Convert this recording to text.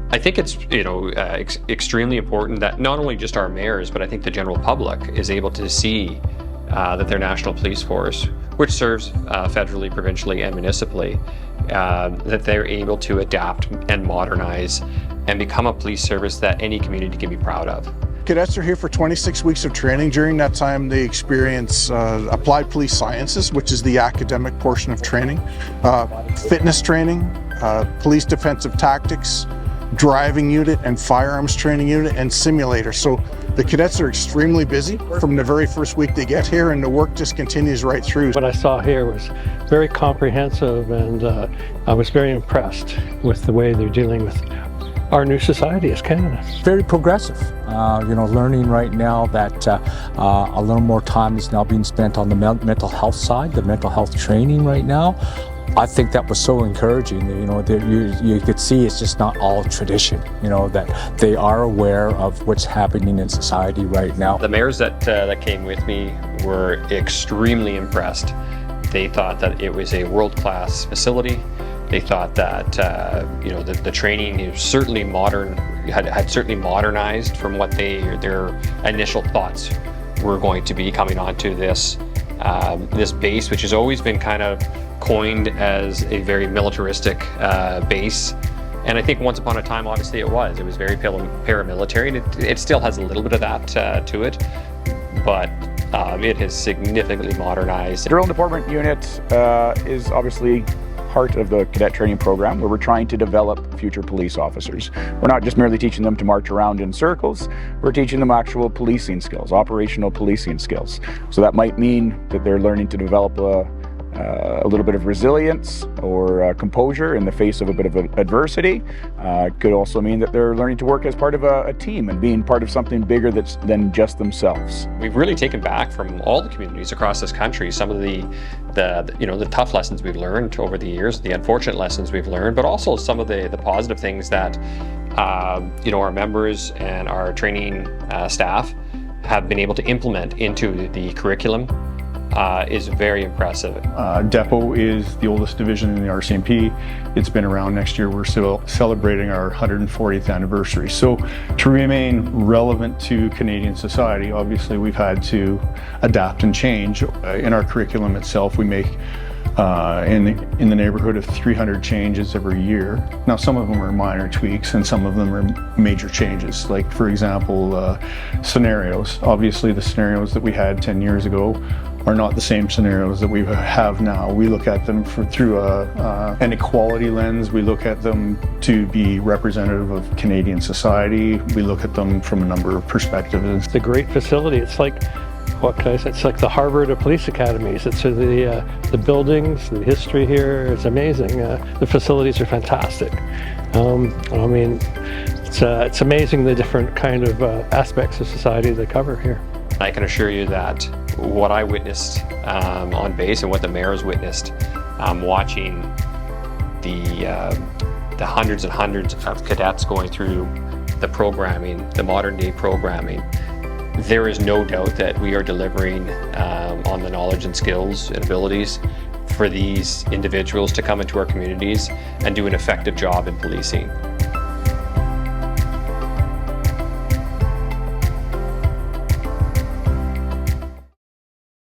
I think it's extremely important that not only just our mayors, but I think the general public is able to see that their national police force, which serves federally, provincially, and municipally, that they're able to adapt and modernize and become a police service that any community can be proud of. Cadets are here for 26 weeks of training. During that time, they experience applied police sciences, which is the academic portion of training, fitness training, police defensive tactics, driving unit and firearms training unit, and simulator. So the cadets are extremely busy from the very first week they get here, and the work just continues right through. What I saw here was very comprehensive, and I was very impressed with the way they're dealing with our new society as Canada. Very progressive. Learning right now that a little more time is now being spent on the mental health side, the mental health training right now. I think that was so encouraging. You could see it's just not all tradition, that they are aware of what's happening in society right now. The mayors that came with me were extremely impressed. They thought that it was a world-class facility. They thought that the training is certainly modern, had certainly modernized from what their initial thoughts were going to be coming onto this base, which has always been kind of coined as a very militaristic base. And I think once upon a time, obviously it was very paramilitary, and it still has a little bit of that to it, but it has significantly modernized. The drill and deployment unit is obviously part of the cadet training program, where we're trying to develop future police officers. We're not just merely teaching them to march around in circles, we're teaching them actual policing skills, operational policing skills. So that might mean that they're learning to develop a little bit of resilience or composure in the face of a bit of adversity. Could also mean that they're learning to work as part of a team and being part of something bigger than just themselves. We've really taken back from all the communities across this country some of the tough lessons we've learned over the years, the unfortunate lessons we've learned, but also some of the positive things that our members and our training staff have been able to implement into the curriculum. Is very impressive. Dépôt is the oldest division in the RCMP. It's been around. Next year we're still celebrating our 140th anniversary. So to remain relevant to Canadian society, obviously we've had to adapt and change. In our curriculum itself, we make in the neighborhood of 300 changes every year. Now some of them are minor tweaks and some of them are major changes. Like for example, scenarios. Obviously the scenarios that we had 10 years ago are not the same scenarios that we have now. We look at them through an equality lens. We look at them to be representative of Canadian society. We look at them from a number of perspectives. It's a great facility. It's like, what can I say? It's like the Harvard of police academies. It's the buildings, the history here is amazing. The facilities are fantastic. It's amazing the different kind of aspects of society they cover here. I can assure you that what I witnessed on base and what the mayors witnessed watching the hundreds and hundreds of cadets going through the programming, the modern day programming, there is no doubt that we are delivering on the knowledge and skills and abilities for these individuals to come into our communities and do an effective job in policing.